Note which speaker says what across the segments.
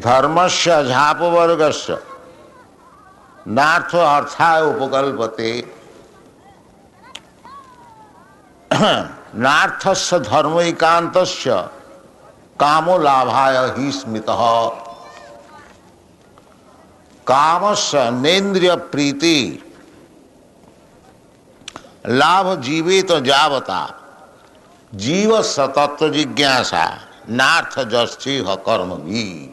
Speaker 1: धर्मस्य झापवर्गस्य नार्थ अर्थाय उपकल्पते नार्थस्य धर्मैकान्तस्य कामो लाभाय हि स्मितः कामस्य नेन्द्रिय प्रीति लाभ जीवेत जावता जीव तत्व जिज्ञासा नार्थ जस्ति कर्म भी.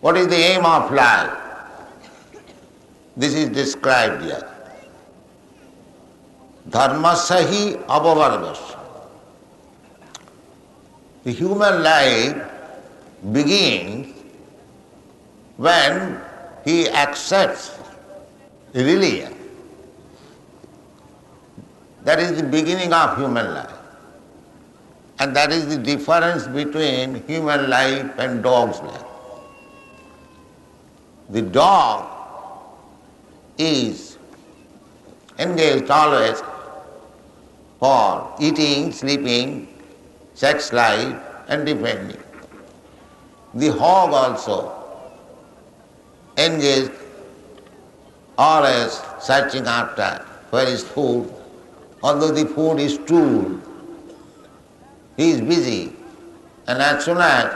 Speaker 1: What is the aim of life? This is described here. Dharmasya hi apavargasya. The human life begins when he accepts religion. That is the beginning of human life. And that is the difference between human life and dog's life. The dog is engaged always for eating, sleeping, sex life and defending. The hog also engaged always searching after where is food. Although the food is stool, he is busy, and as soon as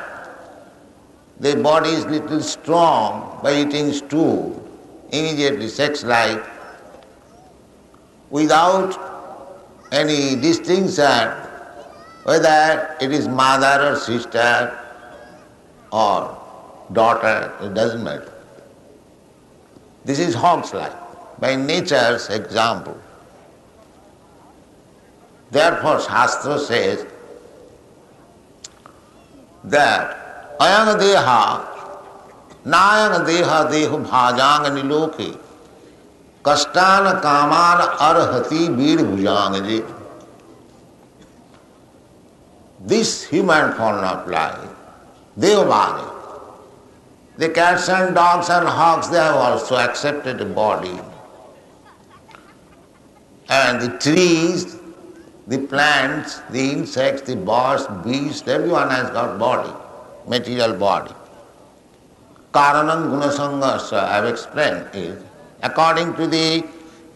Speaker 1: the body is little strong by eating stool, immediately sex life, without any distinction whether it is mother or sister or daughter, it doesn't matter. This is hog's life, by nature's example. Therefore, Shastra says that ayang deha nayang deha dehu bhajang niloke kastan kaman arhati bir bhujangaji. This human form of life, devabhadi, the cats and dogs and hogs, they have also accepted a body. And the trees, the plants, the insects, the birds, beasts, everyone has got body, material body. Karanam gunasangasya, I have explained, is according to the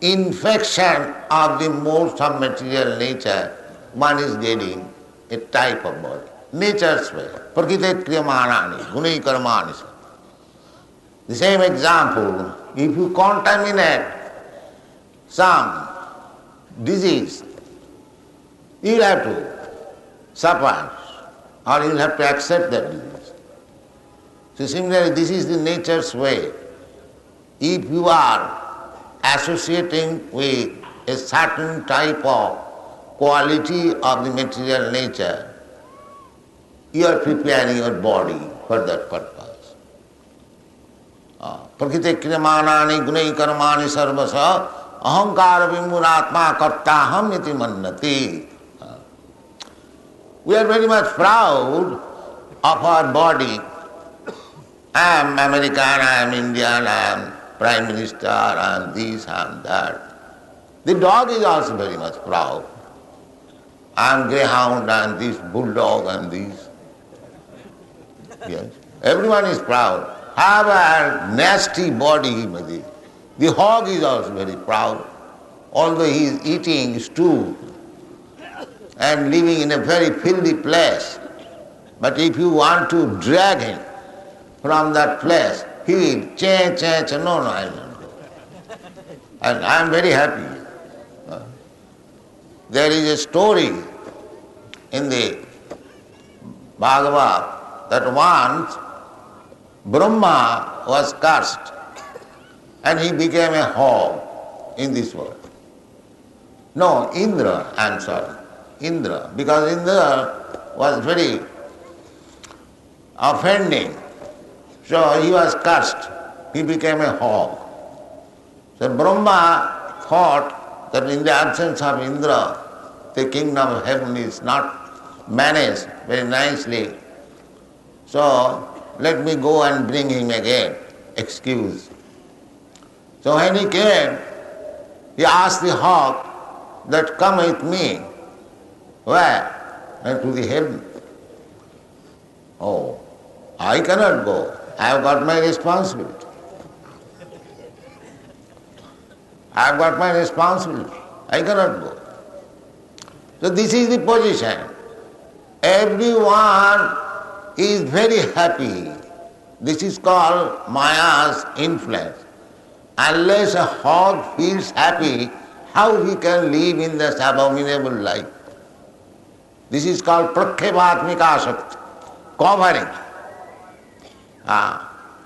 Speaker 1: infection of the modes of material nature, one is getting a type of body. Nature's way. Prakritet kriyamanani, gunai karmani. The same example, if you contaminate some disease, you will have to suffer or you will have to accept that disease. So similarly, this is the nature's way. If you are associating with a certain type of quality of the material nature, you are preparing your body for that purpose. Prakriti kriyamanani gunai karmani sarvasa ahankara vimuratma kartaham iti mannati. We are very much proud of our body. I am American, I am Indian, I am Prime Minister, I am this, I am that. The dog is also very much proud. I am greyhound, I am this, bulldog, I am this. Yes. Everyone is proud. However nasty body he may be. The hog is also very proud, although he is eating stew and living in a very filthy place. But if you want to drag him from that place, he will no, I don't go. And I am very happy. There is a story in the Bhagavad that once Brahma was cursed and he became a hog in this world. No, Indra, I am sorry. Indra, because Indra was very offending. So he was cursed. He became a hog. So Brahma thought that in the absence of Indra, the kingdom of heaven is not managed very nicely. So let me go and bring him again. Excuse. So when he came, he asked the hog that come with me. Where? And to the heaven. Oh, I cannot go. I have got my responsibility. I have got my responsibility. I cannot go. So this is the position. Everyone is very happy. This is called Maya's influence. Unless a hog feels happy, how he can live in this abominable life? This is called prakhevatmika shakti, covering.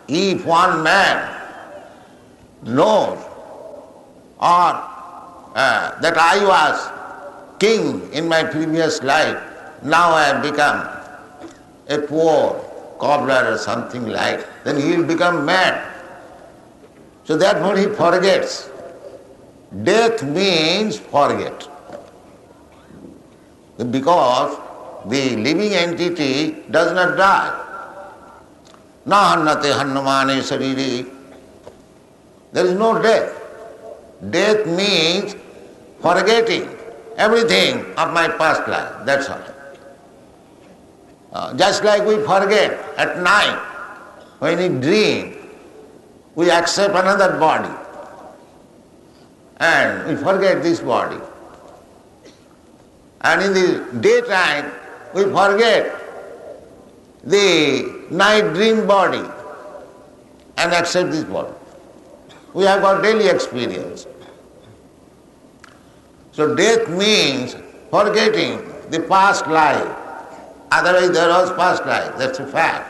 Speaker 1: If one man knows that I was king in my previous life, now I have become a poor cobbler or something like, then he will become mad. So therefore he forgets. Death means forget. Because the living entity does not die. Na hannate hannamane sariri. There is no death. Death means forgetting everything of my past life, that's all. Just like we forget at night, when we dream, we accept another body and we forget this body. And in the daytime, we forget the night dream body and accept this body. We have got daily experience. So death means forgetting the past life. Otherwise there was past life, that's a fact.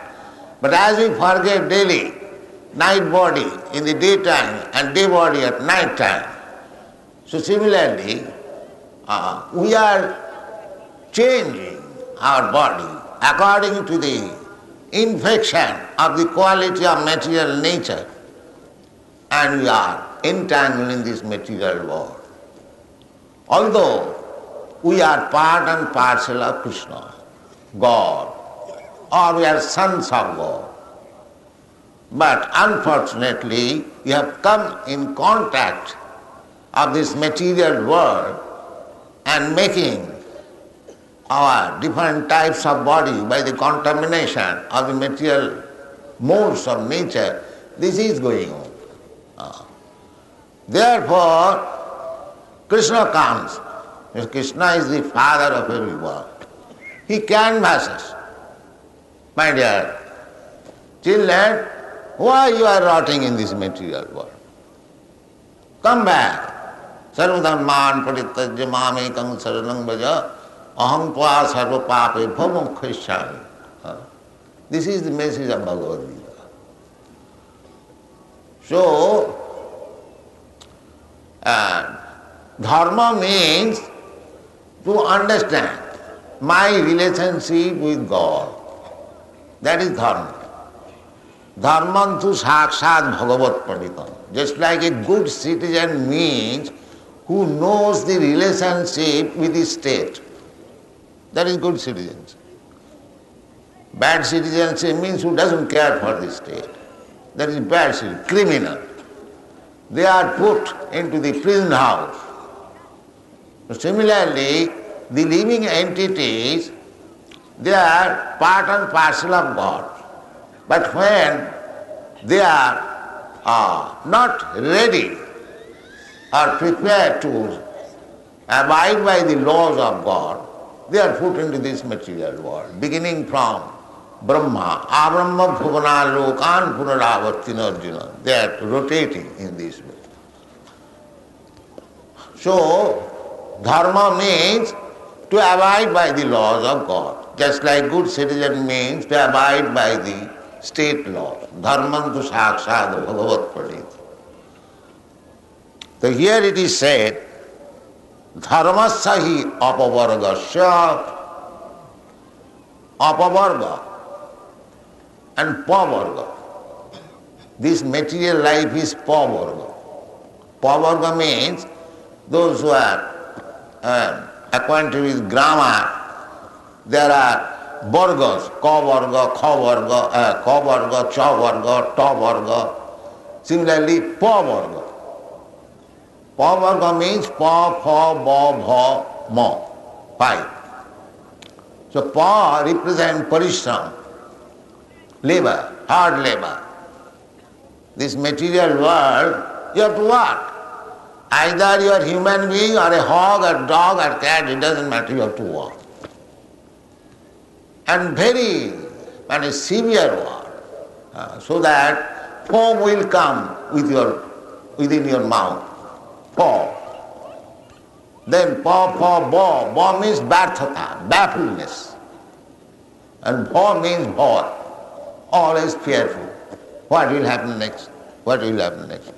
Speaker 1: But as we forget daily, night body in the daytime and day body at night time, so similarly, we are changing our body according to the infection of the quality of material nature, and we are entangled in this material world. Although we are part and parcel of Krishna, God, or we are sons of God, but unfortunately we have come in contact of this material world and making our different types of body by the contamination of the material modes of nature. This is going on. Therefore, Krishna comes. Krishna is the father of everyone. He canvasses. My dear children, why you are rotting in this material world? Come back. Sarvadhamman parityajya mamekam saranam bhaja aham tva sarva pape bhamukkhishami. This is the message of Bhagavad-gītā. So, dharma means to understand my relationship with God. That is dharma. Dharmantu sakshat bhagavat paditam. Just like a good citizen means who knows the relationship with the state. That is good citizenship. Bad citizenship means who doesn't care for the state. That is bad citizenship, criminal. They are put into the prison house. So similarly, the living entities, they are part and parcel of God. But when they are not ready or prepared to abide by the laws of God, they are put into this material world, beginning from Brahma, Abrahma Bhuvana Lokan Punaravartina Arjuna. They are rotating in this way. So, dharma means to abide by the laws of God, just like good citizen means to abide by the state laws. Dharmantu sakshat bhagavat padit. So here it is said, dharmasya hi apavargasya, apavarga and pavarga. This material life is pavarga. Pavarga means those who are acquainted with grammar, there are vargas, ka varga, kha varga, ka varga, cha varga, ta varga. Similarly, pa varga. Pa varga means pa, pha, ba, bha, ma. 5. So pa represents parishram, labor, hard labor. This material world, you have to work. Either you are a human being or a hog or dog or cat, it doesn't matter, you have to work. And very severe work, so that foam will come within your mouth. Paw. Then paw, ba means barthata, baffledness. And bha means bha, always fearful. What will happen next? What will happen next?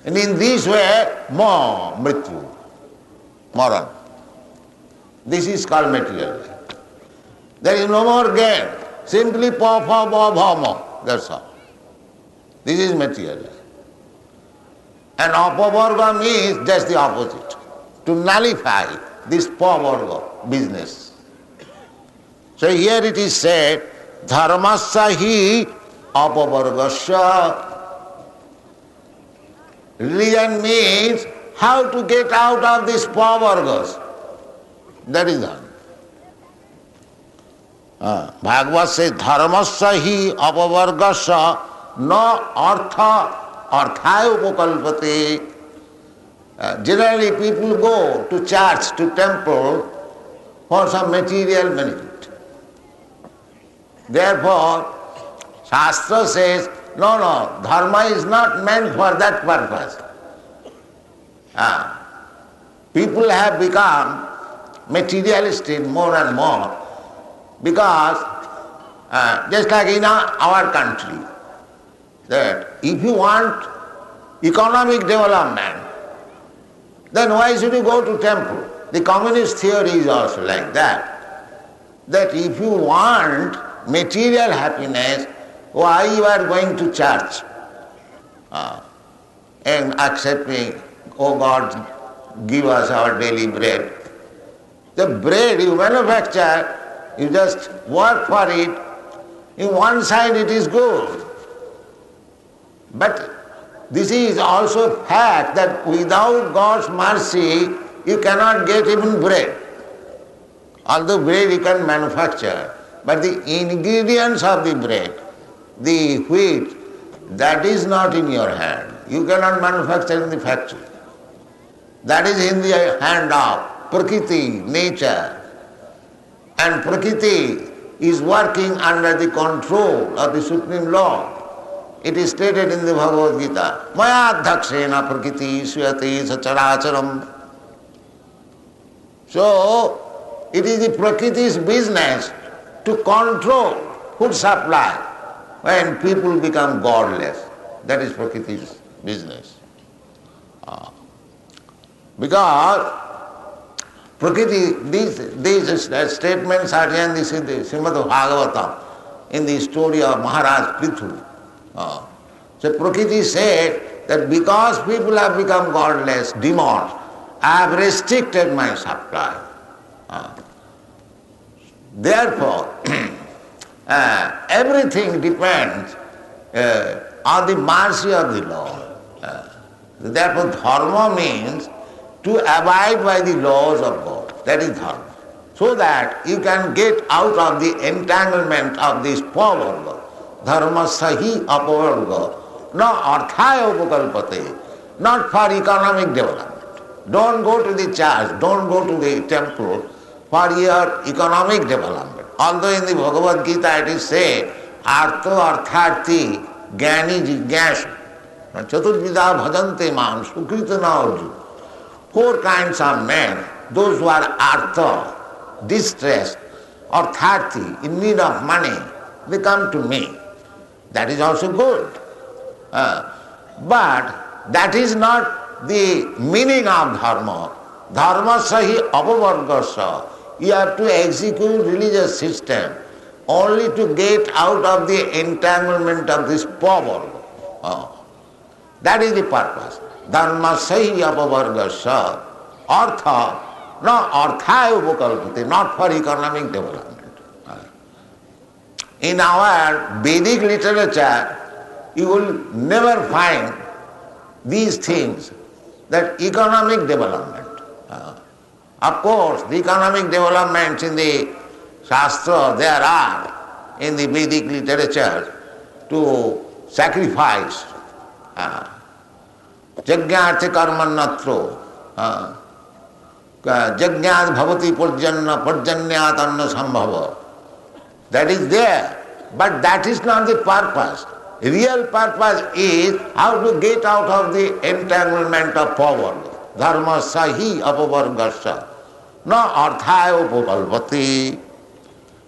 Speaker 1: And in this way, mrityu, maran. This is called material life. There is no more gain. Simply pa, ba, ma. That's all. This is material life. And apavarga means just the opposite. To nullify this pavarga business. So here it is said, dharmasya hi apavargasya. Religion means how to get out of these pavargas. That is done. Bhagavad says, dharmasya hi apavargasya na arthaya upakalpate. Generally people go to church, to temple for some material benefit. Therefore, Shastra says, no, dharma is not meant for that purpose. People have become materialistic more and more because, just like in our country, that if you want economic development, then why should you go to temple? The communist theory is also like that. That if you want material happiness, why you are going to church and accepting, oh God, give us our daily bread. The bread you manufacture, you just work for it. In one side it is good. But this is also a fact that without God's mercy, you cannot get even bread. Although bread you can manufacture, but the ingredients of the bread, the wheat, that is not in your hand. You cannot manufacture in the factory. That is in the hand of Prakriti, nature. And Prakriti is working under the control of the Supreme Lord. It is stated in the Bhagavad-gītā, Maya dhakshena prakriti suyate sacharacharam. So, it is the Prakriti's business to control food supply when people become godless. That is Prakriti's business. Because Prakriti, these statements are in the Srimad Bhagavatam, in the story of Maharaj Prithu. So Prakriti said that because people have become godless, demons, I have restricted my supply. Therefore, everything depends on the mercy of the Lord. Therefore, dharma means to abide by the laws of God. That is dharma. So that you can get out of the entanglement of this pavarga. Dharma sahi apavarga. No arthaya upakalpate. Not for economic development. Don't go to the church, don't go to the temple for your economic development. Although in the Bhagavad-gītā it is said, artho artharthi jnani jignyashu. Chaturvidha bhajante mam sukrita na arjuna. 4 kinds of men, those who are artha, distressed, artharthi, in need of money, they come to me. That is also good. But that is not the meaning of dharma. Dharma sahi apavargasya. You have to execute religious system only to get out of the entanglement of this power. That is the purpose. Dharma sahi apavargasya. Artha, no arthaya upakalpate, not for economic development. In our Vedic literature, you will never find these things, that economic development. Of course, the economic developments in the Shastra, there are in the Vedic literature, to sacrifice. Jagyarthe karmannatro. Jagyat bhavati parjanyat anna sambhava. That is there. But that is not the purpose. Real purpose is how to get out of the entanglement of poverty. Dharma sahi apavargasya. Na arthaya upakalpati.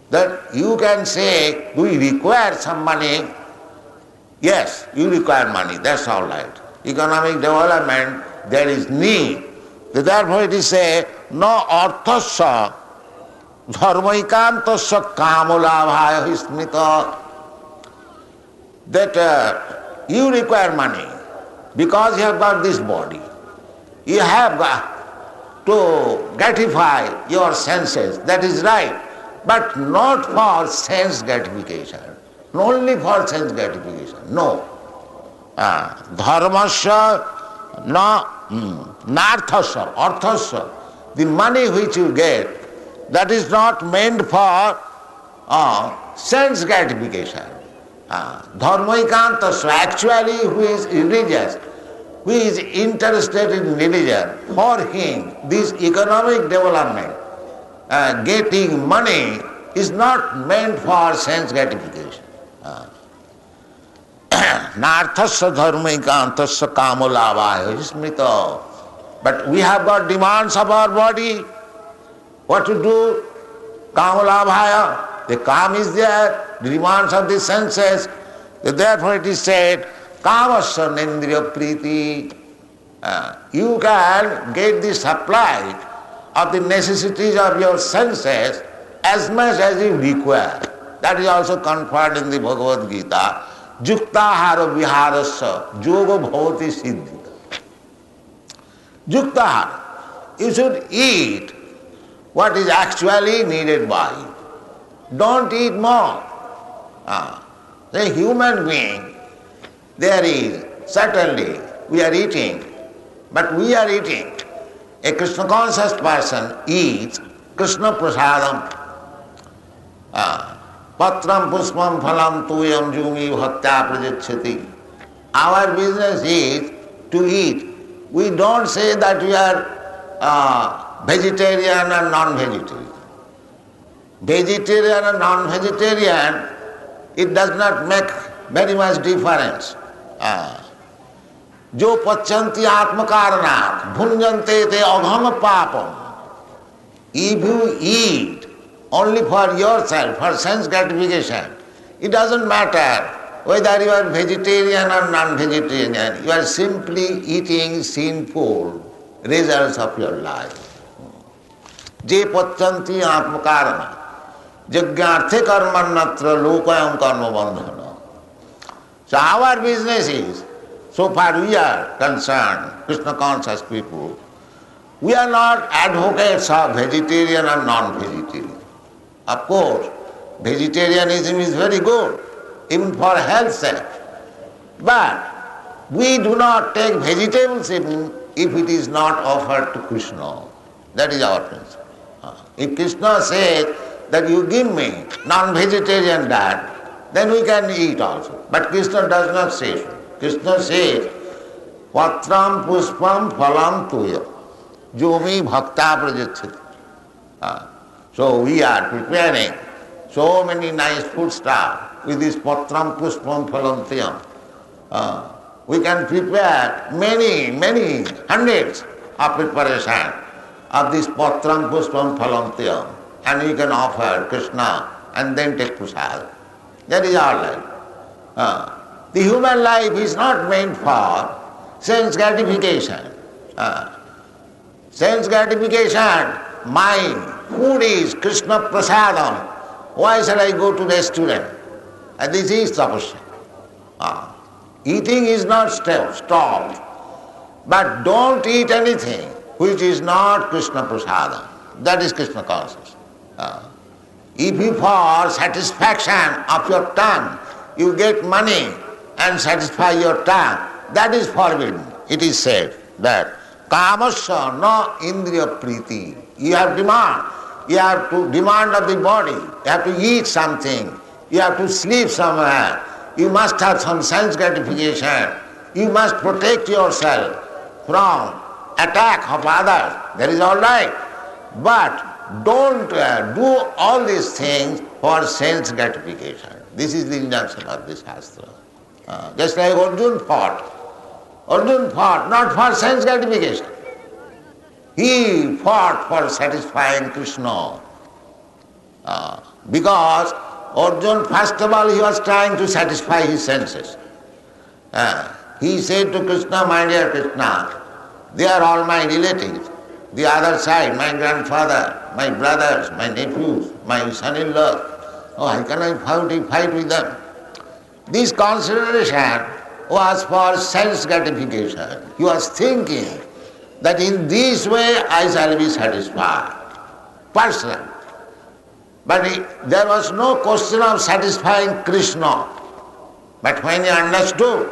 Speaker 1: That you can say, do we require some money? Yes, you require money, that's all right. Economic development, there is need. Therefore it is said, no arthasya dharmaikantasya kamolabhaya hismita. That you require money because you have got this body. You have got to gratify your senses, that is right. But not for sense gratification. Only for sense gratification. No. Dharmasya narthasya, arthasya. The money which you get, that is not meant for sense gratification. Dharmaikantasya, actually who is religious, who is interested in religion, for him this economic development, getting money is not meant for sense gratification. Narthasya dharmaikantasya kamolabhaya smita. But we have got demands of our body. What to do? Kamolabhaya. The kam is there, the demands of the senses. Therefore it is said, kamasya nendriya priti. You can get the supply of the necessities of your senses as much as you require. That is also conferred in the Bhagavad-gītā. Juktahara viharasya yoga bhavati siddhita. Juktahara. You should eat what is actually needed by you. Don't eat more. The human being, there is, certainly, we are eating, but we are eating. A Krishna conscious person eats Krishna prasadam. Patram puspam phalam tuyam jumi bhaktya prajachyati. Our business is to eat. We don't say that we are vegetarian and non-vegetarian. Vegetarian and non-vegetarian, it does not make very much difference. जो पच्यन्ति आत्मकारणात् भुञ्जन्ते ते अघम पापम. If you eat only for yourself, for sense gratification, it doesn't matter whether you are vegetarian or non-vegetarian. You are simply eating sinful results of your life. Je pacyanti atmakarana jagyarthe karmannatra lokayam karma bandhana. So our business is, so far we are concerned, Krishna conscious people, we are not advocates of vegetarian and non-vegetarian. Of course, vegetarianism is very good, even for health's sake. But we do not take vegetables even if it is not offered to Krishna. That is our principle. If Krishna says that you give me non-vegetarian diet, then we can eat also. But Krishna does not say so. Krishna says, Patram puspam phalam tuya jomi bhakta prajachyati. So we are preparing so many nice foodstuffs with this patram puspam phalam tuyam. We can prepare many hundreds of preparation of this patram puspam phalam tuyam, and we can offer Krishna and then take prasad. That is our life. The human life is not meant for sense gratification. Sense gratification, mind, food is Krishna prasadam. Why shall I go to restaurant? And this is tapasya. Eating is not stopped. But don't eat anything which is not Krishna prasadam. That is Krishna consciousness. If you for satisfaction of your tongue, you get money and satisfy your tongue, that is forbidden. It is said that kamasya na indriya priti. You have demand. You have to demand of the body. You have to eat something. You have to sleep somewhere. you must have some sense gratification, you must protect yourself from attack of others, that is all right. But don't do all these things for sense gratification. This is the injunction of the Shastra. Just like Arjuna fought. Arjuna fought not for sense gratification. He fought for satisfying Krishna. Because Arjuna, first of all, he was trying to satisfy his senses. He said to Krishna, my dear Krishna, they are all my relatives. The other side, my grandfather, my brothers, my nephews, my son-in-law. Oh, how can I fight with them? This consideration was for sense gratification. He was thinking that in this way I shall be satisfied, personally. But there was no question of satisfying Krishna. But when he understood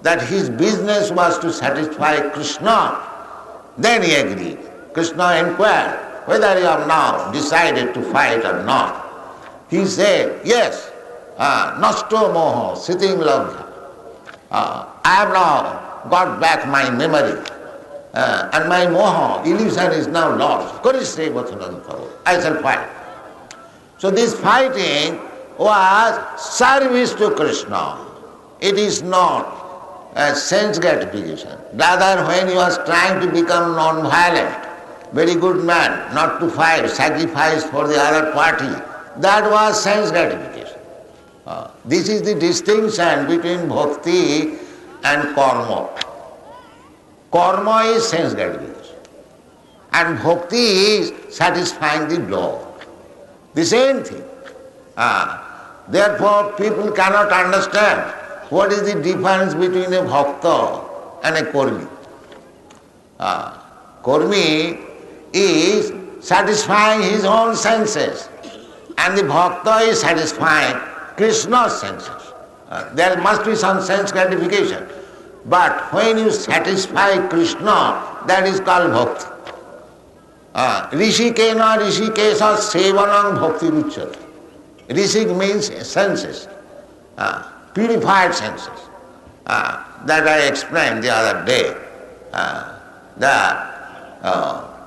Speaker 1: that his business was to satisfy Krishna, then he agreed. Krishna inquired whether you have now decided to fight or not. He said, yes, nasto moho sitting labdha. I have now got back my memory. And my moha, illusion is now lost. I shall fight. So this fighting was service to Krishna. It is not a sense gratification. Rather, when he was trying to become non-violent, very good man, not to fight, sacrifice for the other party, that was sense gratification. This is the distinction between bhakti and karma. Karma is sense gratification, and bhakti is satisfying the Lord. The same thing. Therefore, people cannot understand what is the difference between a bhakta and a karmi. Karmi is satisfying his own senses, and the bhakta is satisfying Krishna's senses. There must be some sense gratification. But when you satisfy Krishna, that is called bhakti. Rishikena rishikesa sevanam bhakti ruchyate. Rishik means senses, purified senses. That I explained the other day. That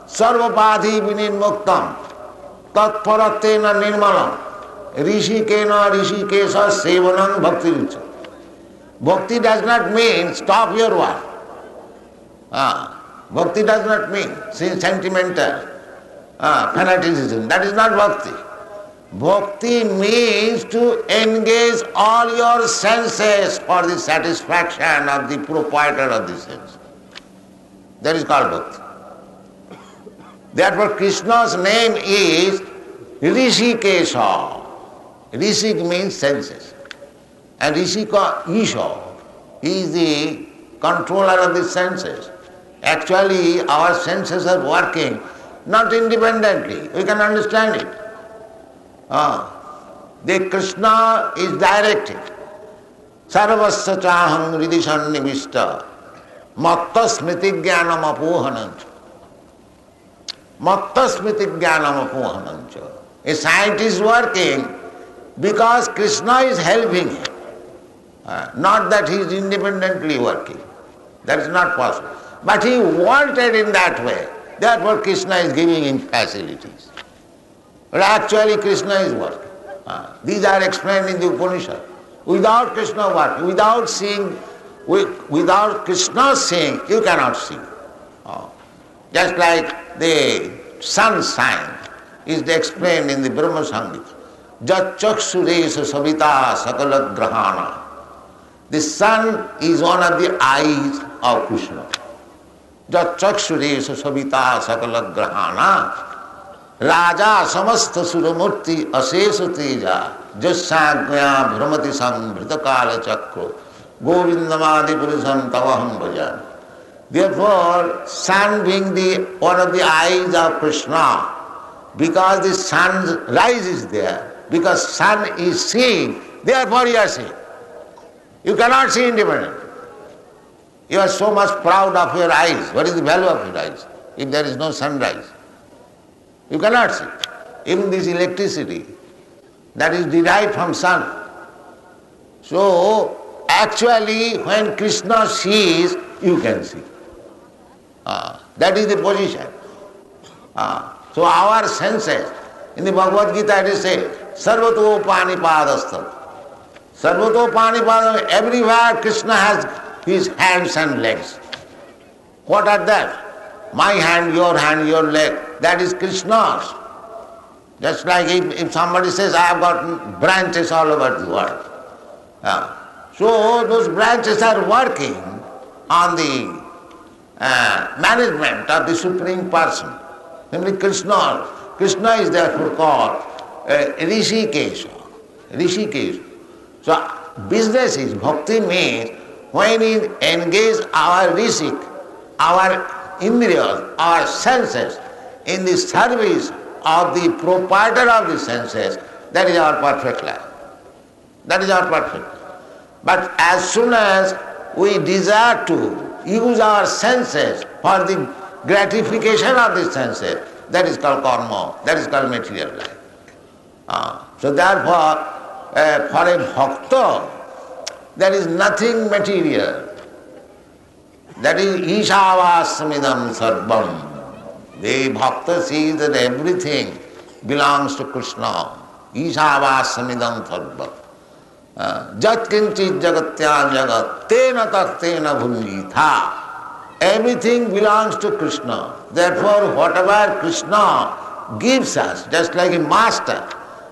Speaker 1: sarvapadhi vinirmuktam tatparatena nirmalam rishikena rishikesa sevanam bhakti ruchyate. Bhakti does not mean stop your work. Bhakti does not mean sentimental fanaticism. That is not bhakti. Bhakti means to engage all your senses for the satisfaction of the proprietor of the sense. That is called bhakti. Therefore, Krishna's name is Rishikesha. Rishik means senses. And Rishika Isha, he is the controller of the senses. Actually, our senses are working not independently. We can understand it. The Krishna is directing. Sarvasya chaham ridishan nivishta matta smriti jnanam apohanancha. Matta smriti jnanam apohanancha. A scientist is working because Krishna is helping him. Not that he is independently working. That is not possible. But he wanted in that way. Therefore Krishna is giving him facilities. But actually Krishna is working. These are explained in the Upanishad. Without Krishna working, without seeing, without Krishna seeing, you cannot see. Just like the sun sign is explained in the Brahma Samhita. Jat chaksuresa savita sakala grahana. The sun is one of the eyes of Krishna. Jat chaksuresa savita sakala grahana. Raja samastha suramurti asesa teja jassagya brahmati sambritakala chakro govindamadi purusham tavaham bhajan. Therefore, sun being one of the eyes of Krishna, because the sun's rise is there, because sun is seeing, therefore you are seeing. You cannot see independently. You are so much proud of your eyes. What is the value of your eyes if there is no sunrise? You cannot see. Even this electricity that is derived from sun, So, actually, when Krishna sees, you can see. That is the position. So our senses, in the Bhagavad-gītā it is said, Sarvato Panipadastha. Sarvato Panipadastha, everywhere Krishna has his hands and legs. What are that? My hand, your leg, that is Krishna's. Just like if somebody says, I have got branches all over the world. So those branches are working on the management of the Supreme Person, namely Krishna. Krishna is therefore called Rishikesh. So business is, bhakti means when we engage our rishik, our indriyas, our senses in the service of the proprietor of the senses, that is our perfect life. That is our perfect life. But as soon as we desire to use our senses for the gratification of the senses, that is called karma, that is called material life. So therefore, for a bhakta, there is nothing material. That is Ishavasmidam sarvam. The bhakta sees that everything belongs to Krishna. Ishavasmidam sarvam. Jat kinchit jagatyam jagat tena taktena bhunjitha. Everything belongs to Krishna. Therefore, whatever Krishna gives us, just like a master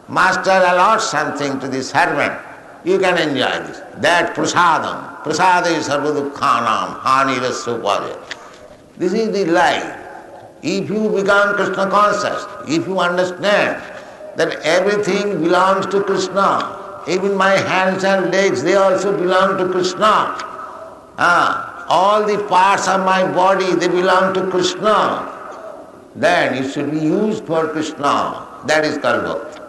Speaker 1: allots something to the servant, you can enjoy this. That prasadam. Prasada is sarvadukhanam, hanirasya. This is the life. If you become Krishna conscious, if you understand that everything belongs to Krishna, even my hands and legs, they also belong to Krishna. All the parts of my body, they belong to Krishna. Then it should be used for Krishna. That is called bhakti.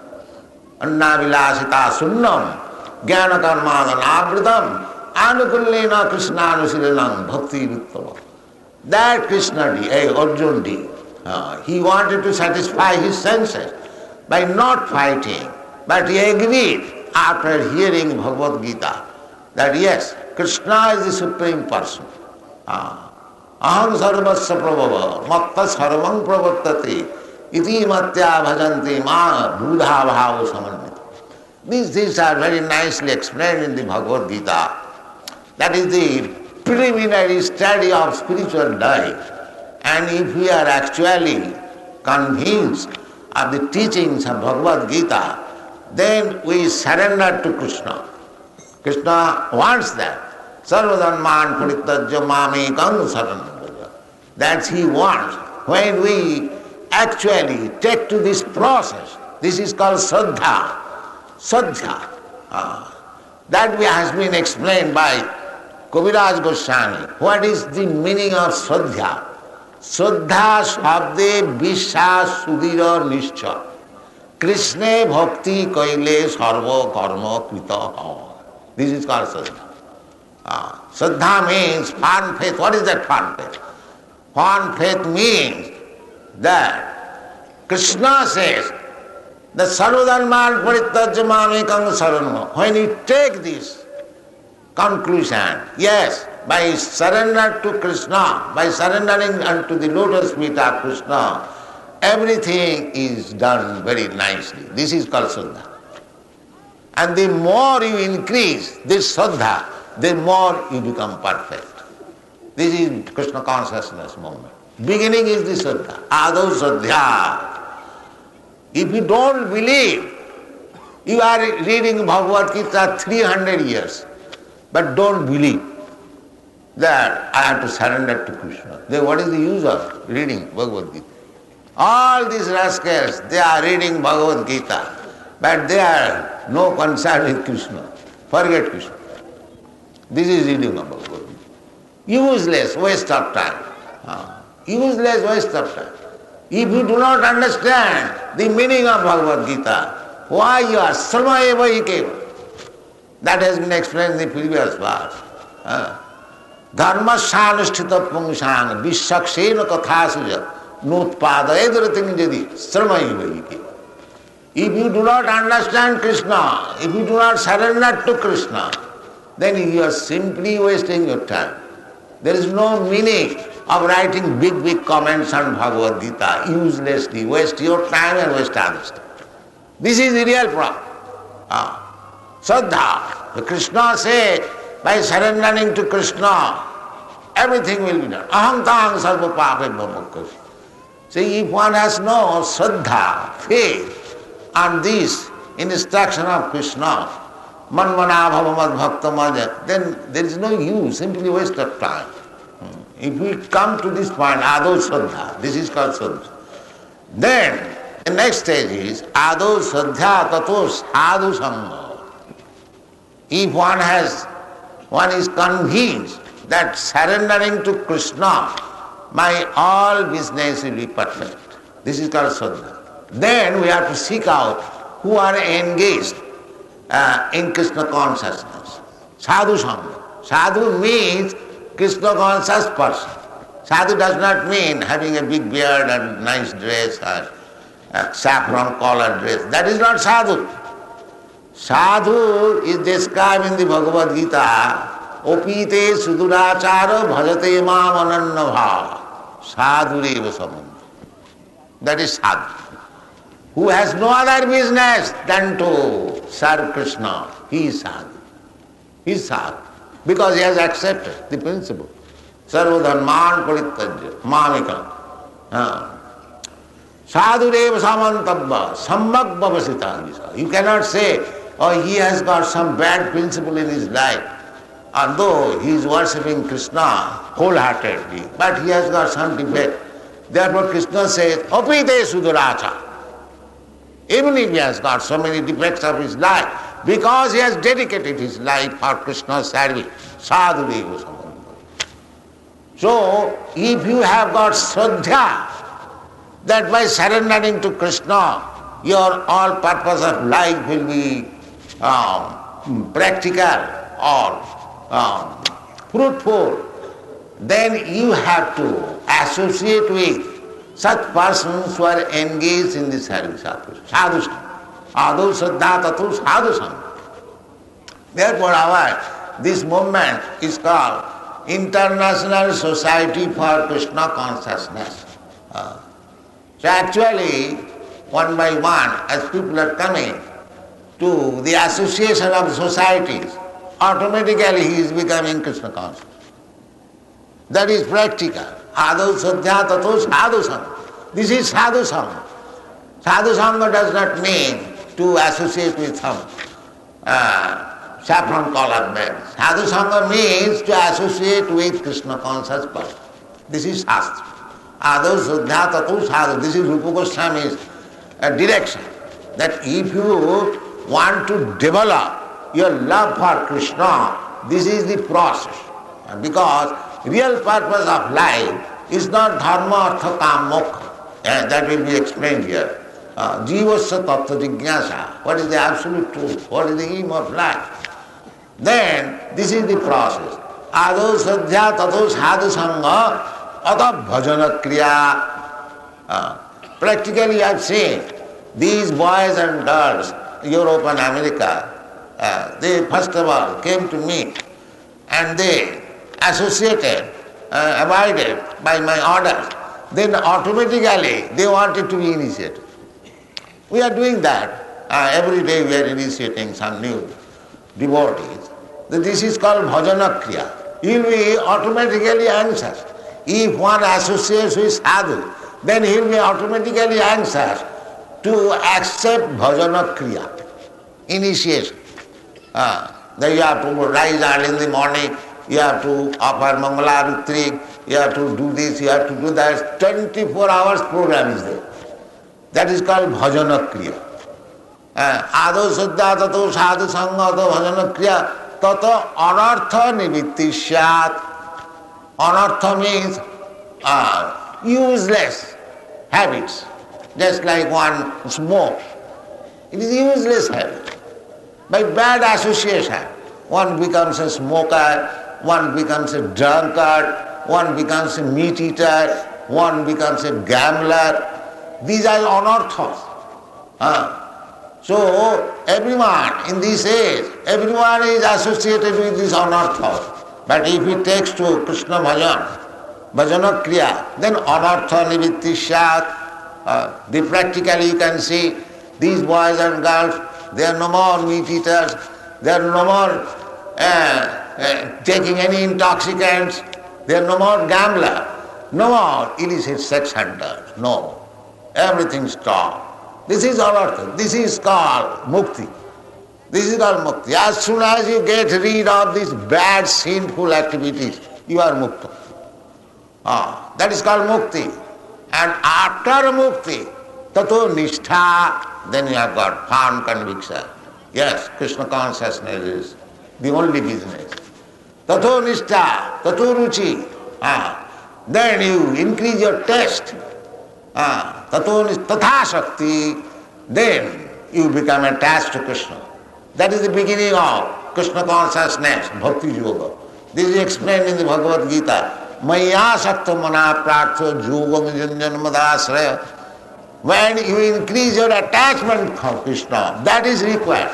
Speaker 1: Anna vilasita sunnam, jnana karmadana avritam, anukullena Krishna anusilanam bhakti vittava. That Krishna did, Arjuna did. He wanted to satisfy his senses by not fighting, but he agreed after hearing Bhagavad-gītā that yes, Krishna is the Supreme Person. Aham sarvasya prabhava, matta sarvam pravartate, iti matya bhajanti ma buddha bhava samannita. These things are very nicely explained in the Bhagavad-gītā. That is the preliminary study of spiritual life. And if we are actually convinced of the teachings of Bhagavad-gītā, then we surrender to Krishna. Krishna wants that. Sarvadharman parityajya mamekam saranam. That's he wants. When we actually take to this process, this is called Shraddha. That has been explained by Kaviraj Goswami. What is the meaning of Shraddha? Shraddha shabde vishwas sudhira nishcha. Krishna bhakti kaile sarva karma krita. This is called Shraddha. Shraddha means firm faith. What is that firm faith? Firm faith means that Krishna says, the sarvadharman parityajya mamekam saranam. When you take this conclusion, yes, by surrender to Krishna, by surrendering unto the lotus feet of Krishna, everything is done very nicely. This is called Shraddha. And the more you increase this Shraddha, the more you become perfect. This is Krishna consciousness moment. Beginning is the Shraddha. Ado Shraddha. If you don't believe, you are reading Bhagavad-gītā 300 years, but don't believe that I have to surrender to Krishna. Then what is the use of reading Bhagavad-gītā? All these rascals, they are reading Bhagavad-gītā, but they are no concern with Krishna. Forget Krishna. This is reading of Bhagavad-gītā. Useless waste of time. Useless waste of time. If you do not understand the meaning of Bhagavad-gītā, why you are sarva eva ikeva? That has been explained in the previous verse. Dharma sanusthita pungsang vishaksena kathasuja nutpada edrating jadi sarva eva ikeva. If you do not understand Krishna, if you do not surrender to Krishna, then you are simply wasting your time. There is no meaning of writing big comments on Bhagavad-gītā uselessly. Waste your time and waste others' time. This is the real problem. Shraddha. The Krishna said, by surrendering to Krishna, everything will be done. Aham taham sarva pape bhamukkasi. See, if one has no Shraddha, faith, on this instruction of Krishna, manmana bhavamad bhakta maja, then there is no use, simply waste of time. If we come to this point, Ado Shraddha, this is called Shraddha. Then, the next stage is Ado Shraddha tato sadhu sangha. If one is convinced that surrendering to Krishna, my all business will be perfect. This is called Shraddha. Then we have to seek out who are engaged in Krishna consciousness. Sadhu sangha. Sadhu means Krishna conscious person. Sadhu does not mean having a big beard and nice dress or a saffron colored dress. That is not sadhu. Sadhu is described in the Bhagavad-gītā. Opite sudurachara bhajate mam anannabha. Sadhu reva samanta. That is sadhu. Who has no other business than to serve Krishna. He is sadhu. He is sadhu. Because he has accepted the principle. Sarva dharman parityajya mamikam. Sadhu reva samantabba sammak bhavasita. You cannot say, oh, he has got some bad principle in his life, although he is worshipping Krishna wholeheartedly, but he has got some defect. Therefore Krishna says, opite suduracha. Even if he has got so many defects of his life, because he has dedicated his life for Krishna's service, sadhu reva samantabba. So, if you have got Shraddha, that by surrendering to Krishna, your all purpose of life will be practical or fruitful, then you have to associate with such persons who are engaged in the service of Krishna. Sadhu sangha. Ado shraddha tato sadhu sangha. Therefore this movement is called International Society for Krishna Consciousness. So actually, one by one, as people are coming to the association of societies, automatically he is becoming Krishna conscious. That is practical. Ado sadhya tato sadhu sangha. This is sadhu sangha. Sadhu sangha does not mean to associate with some saffron colored man. Sadhu sangha means to associate with Krishna conscious person. This is Shastra. Ado sadhya tato sadhu. This is Rupa Goswami's direction. That if you want to develop your love for Krishna, this is the process. Because real purpose of life is not dharma, artha, kam, moksha. That will be explained here. Jivasya tattva jignasa. What is the absolute truth? What is the aim of life? Then this is the process. Ado sadhya tato sadhu sangha ata bhajana kriya. Practically I have seen these boys and girls, Europe and America, they first of all came to me and they associated, abided by my orders. Then automatically they wanted to be initiated. We are doing that. Every day we are initiating some new devotees. This is called bhajana kriya. He will be automatically anxious. If one associates with sadhu, then he will be automatically anxious to accept bhajana kriya, initiation. Then you have to rise early in the morning, you have to offer Mangalarutri, you have to do this, you have to do that. 24 hours program is there. That is called bhajana kriya. Ado saddha tato sadhu sangha tato bhajana kriya tato anartha nivitti syat. Anartha means useless habits. Just like one smokes. It is useless habit. By bad association, one becomes a smoker, one becomes a drunkard, one becomes a meat eater, one becomes a gambler. These are anarthas. So everyone in this age, everyone is associated with this anartha. But if he takes to Krishna bhajan, bhajana kriya, then anartha nivitti syat. Practically you can see these boys and girls, they are no more meat eaters, they are no more taking any intoxicants, they are no more gambler, no more illicit sex hunters, no. Everything stopped. This is anartha. This is called mukti. This is called mukti. As soon as you get rid of these bad, sinful activities, you are mukta. That is called mukti. And after mukti, tato nishtha, then you have got firm conviction. Yes, Krishna consciousness is the only business. Tato nishtha, tato ruchi. Then you increase your taste. Tatha Shakti, then you become attached to Krishna. That is the beginning of Krishna consciousness, Bhakti Yoga. This is explained in the Bhagavad-gītā. Maya Sakta Mana Prartha Yogam Janjan Madasraya. When you increase your attachment for Krishna, that is required.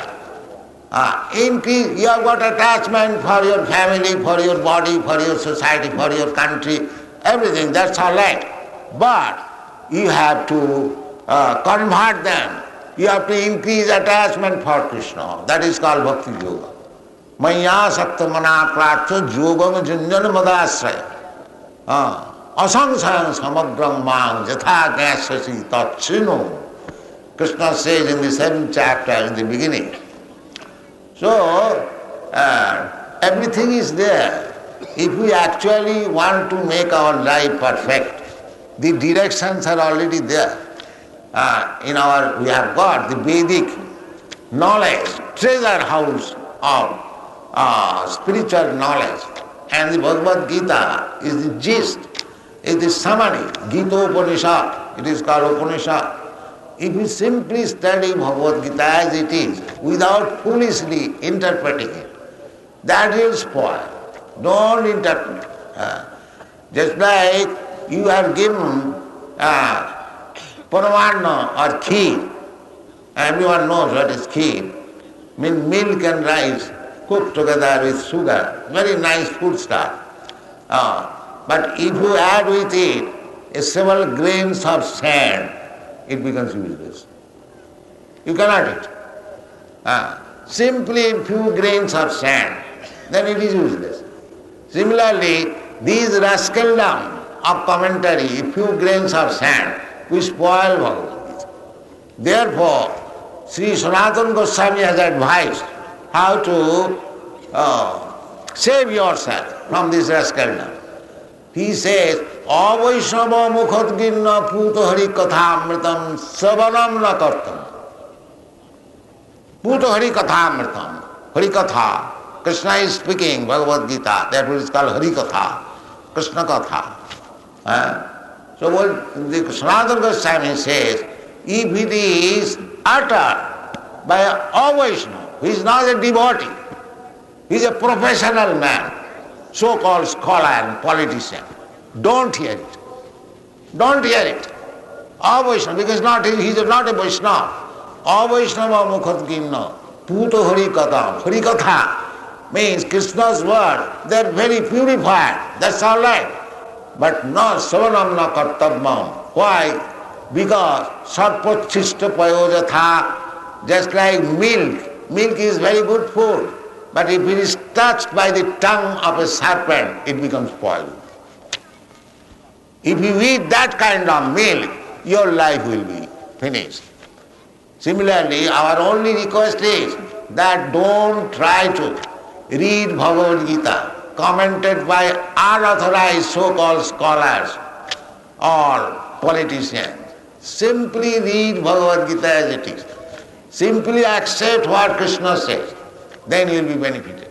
Speaker 1: Increase, you have got attachment for your family, for your body, for your society, for your country, everything, that's all right. But you have to convert them. You have to increase attachment for Krishna. That is called Bhakti Yoga. Maya Sakta Mana Prartha Yogam Janjan Madasraya. Asangsayam samagram mang jatha gyasasi tatchino. Krishna says in the 7th chapter, in the beginning. So, everything is there. If we actually want to make our life perfect, the directions are already there. We have got the Vedic knowledge, treasure house of spiritual knowledge. And the Bhagavad-gītā is the gist, is the summary, Gita Upanishad, it is called Upanishad. If you simply study Bhagavad-gītā as it is, without foolishly interpreting it, that will spoil. Don't interpret it. Just like you have given paramarna or kheer. Everyone knows what is kheer. Means milk and rice cooked together with sugar. Very nice food stuff. But if you add with it several grains of sand, it becomes useless. You cannot eat. Simply a few grains of sand, then it is useless. Similarly, these rascaldom of commentary, a few grains of sand, we spoil Bhagavad-gītā. Therefore, Sri Sanatana Goswami has advised how to save yourself from this rascaldom. He says, Avaishnava mukhatgirna puto hari kathamritam savanam na kartam. Puto hari kathamritam, hari katha. Krishna is speaking Bhagavad-gītā, therefore it is called Hari Katha, Krishna Katha. So what the Sanatana Goswami says, if it is uttered by a Vaishnava, he is not a devotee, he is a professional man, so-called scholar and politician, don't hear it. Don't hear it. Vaishnava, because he is not a Vaishnava. Vaishnava mukhatgirna, puto hari katha. Hari katha means Krishna's word, they are very purified, that's all right. But no savanam na kartabam. Why? Because sarpachishta payojatha, just like milk is very good food, but if it is touched by the tongue of a serpent, it becomes poison. If you eat that kind of milk, your life will be finished. Similarly, our only request is that don't try to read Bhagavad-gītā commented by unauthorized so-called scholars or politicians. Simply read Bhagavad-gītā as it is. Simply accept what Krishna says. Then you will be benefited.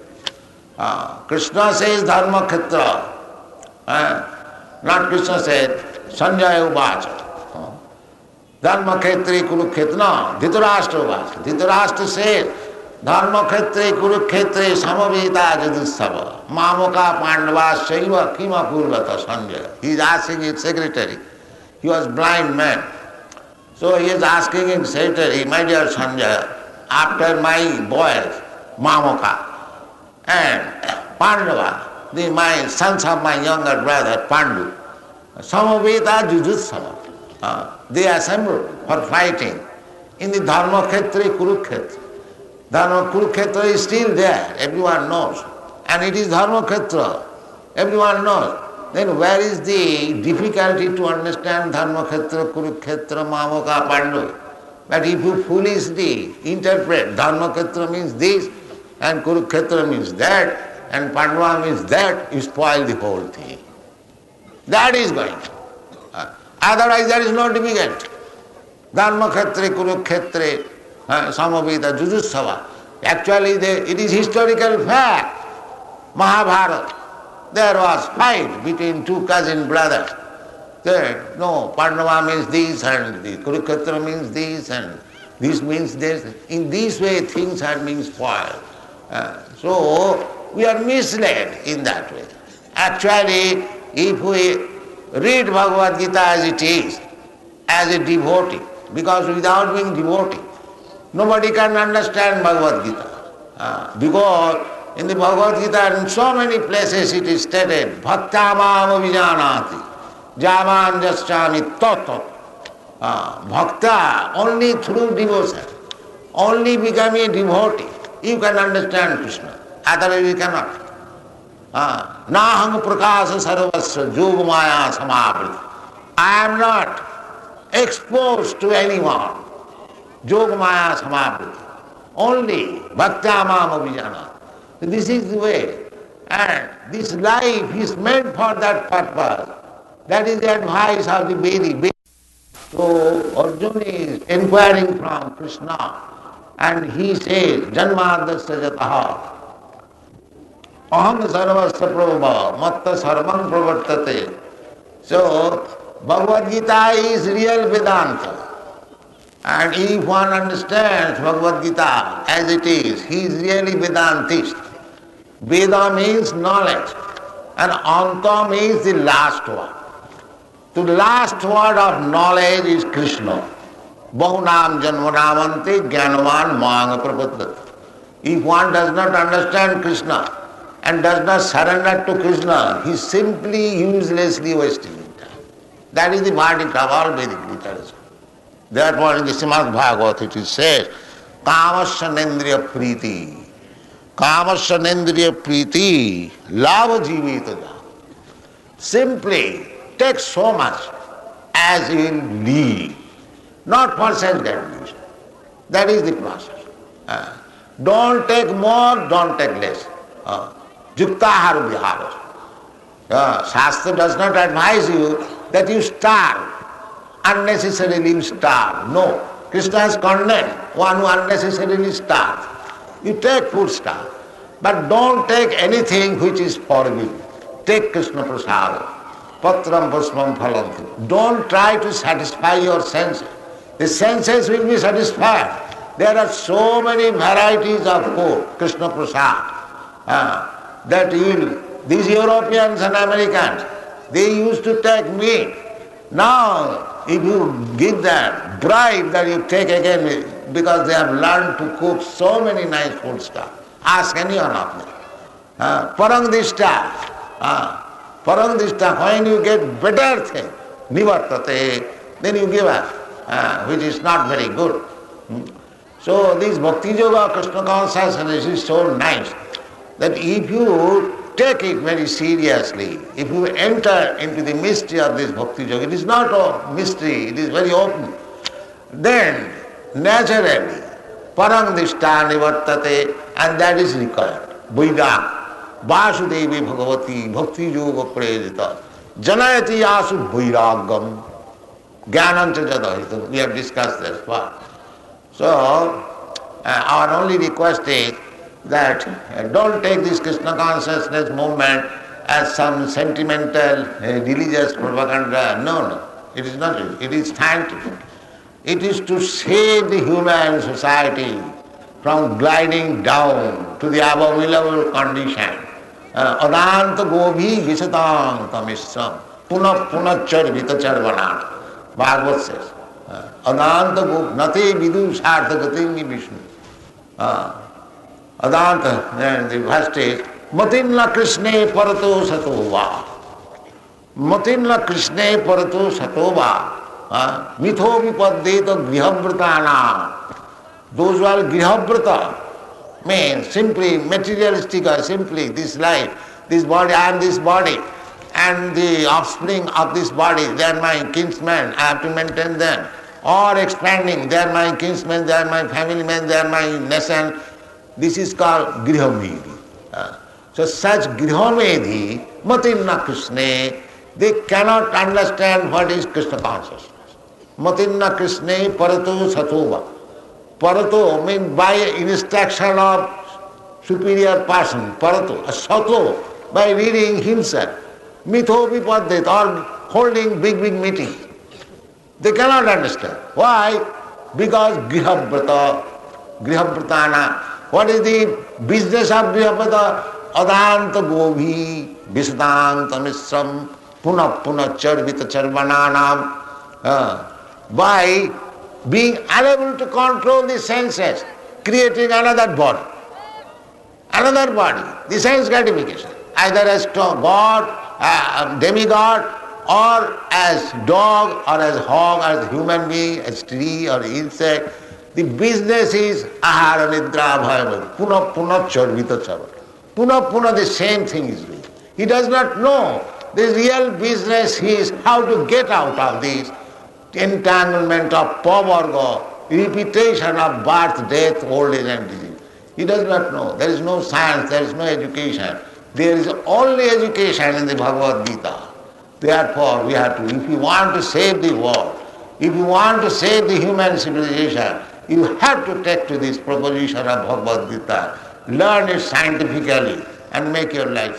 Speaker 1: Krishna says dharma khetra. Not Krishna said Sanjaya uvacha. Dharma khetri kurukhetna. Dhritarashtra uvacha. Dhritarashtra says Dharma khetre kurukhetre samavita jadusava. Mamoka pandava shaiva kima purvata Sanjaya. He is asking his secretary. He was a blind man. So he is asking in Saitari, my dear Sanjaya, after my boys, Mamaka and Pandava, my sons of my younger brother Pandu, Samaveta Jujutsava, they assembled for fighting in the Dharma Khetra Kurukshetra. Dharma Kurukshetra is still there, everyone knows. And it is Dharma Khetra, everyone knows. Then where is the difficulty to understand Dharma Khetra, Kurukshetra, Mamaka, Pandu? But if you foolishly interpret Dharma Khetra means this, and Kurukshetra means that, and Pandava means that, you spoil the whole thing. That is going to. Otherwise there is no difficulty. Dharma Khetra, Kurukshetra, Samaveta, Jujutsava. Actually it is historical fact. Mahabharata, there was fight between two cousin brothers. There, no, Pandava means this and the Kurukshetra means this and this means this. In this way things are being spoiled. So we are misled in that way. Actually, if we read Bhagavad-gītā as it is, as a devotee, because without being devotee, nobody can understand Bhagavad-gītā. Because in the Bhagavad-gītā, in so many places it is stated, Bhaktamam avijanati, javan jaschami toto. Bhakta, only through devotion, only becoming a devotee, you can understand Krishna. Otherwise you cannot. Nahang prakasa sarvasya yogamaya samavrita. I am not exposed to anyone. Yogamaya samavrita. Only Bhaktamam avijanati. This is the way. And this life is meant for that purpose. That is the advice of the Vedic. So Arjuna is inquiring from Krishna and he says, Janmadasya jataha aham sarvasya prabhava matta sarvam pravartate. So Bhagavad-gītā is real Vedanta. And if one understands Bhagavad-gītā as it is, he is really Vedantist. Veda means knowledge and Anta means the last word. The last word of knowledge is Krishna. Bahunam janmanamante jnanavan manga prapaddati. If one does not understand Krishna and does not surrender to Krishna, he is simply uselessly wasting his time. That is the verdict of all Vedic literature. Therefore in the Srimad Bhagavad it is said, Kamasya nendriya priti. Kamasya nendriya priti lava jivita. Simply take so much as you will need, not for self-gratification. That is the process. Don't take more, don't take less. Yuktahara vihara. Shastra does not advise you that you starve. Unnecessarily you starve. No. Krishna has condemned one who unnecessarily starves. You take food stuff, but don't take anything which is forbidden. Take Krishna prasada. Patram puspam phalam. Don't try to satisfy your senses. The senses will be satisfied. There are so many varieties of food, Krishna prasad, that these Europeans and Americans, they used to take meat. Now, if you give them bribe that you take again, because they have learned to cook so many nice food stuff. Ask any one of them. Parangdishta, when you get better thing, nivartate, then you give us, which is not very good. So this Bhakti Yoga, Krishna consciousness is so nice that if you take it very seriously, if you enter into the mystery of this Bhakti Yoga, it is not a mystery, it is very open, then naturally, parangdishta nivartate, and that is required. Vaidya, Vasudevi Bhagavati, Bhakti Yoga Prejita, Janayati Yasu Vairagam, Jnanancha Jadahita. We have discussed this part. So, our only request is that don't take this Krishna consciousness movement as some sentimental, religious propaganda. No, it is not. It is scientific. It is to save the human society from gliding down to the abominable condition. Adanta gobhi visatang tamisam punah punachar vitachar vanat. Bhagavad says. Adanta Gop Nate Vidu Sartha Gatingi Vishnu. Adanta, then the first is Matinla Krishne Parato Satova. Matinla Krishne Parato Satova. Mitho Vipaddeta Grihabhratana. Those who are Grihabhrata means simply materialistic or simply this life, this body, I am this body, and the offspring of this body, they are my kinsmen, I have to maintain them. Or expanding, they are my kinsmen, they are my family men, they are my nation. This is called Grihamedhi. So such Grihamedhi, Matinna Krishna, they cannot understand what is Krishna consciousness. Matinna Krishna Parato Satova. Parato means by instruction of superior person, Parato, a Sato, by reading himself. Mitho Vipaddeta, or holding big meeting. They cannot understand. Why? Because Grihabhratana. What is the business of Grihabhrata? Adanta Govi, Visdanta Misram, Puna Charvita Charvananam. By being unable to control the senses, creating another body, the sense gratification, either as God, demigod, or as dog, or as hog, or as human being, as tree or insect. The business is ahara nidra bhayavad, puna charvita charva. Puna, the same thing is doing. He does not know. The real business is how to get out of this entanglement of pavarga, repetition of birth, death, old age and disease. He does not know. There is no science, there is no education. There is only education in the Bhagavad-gītā. Therefore, we have to, if you want to save the world, if you want to save the human civilization, you have to take to this proposition of Bhagavad-gītā, learn it scientifically and make your life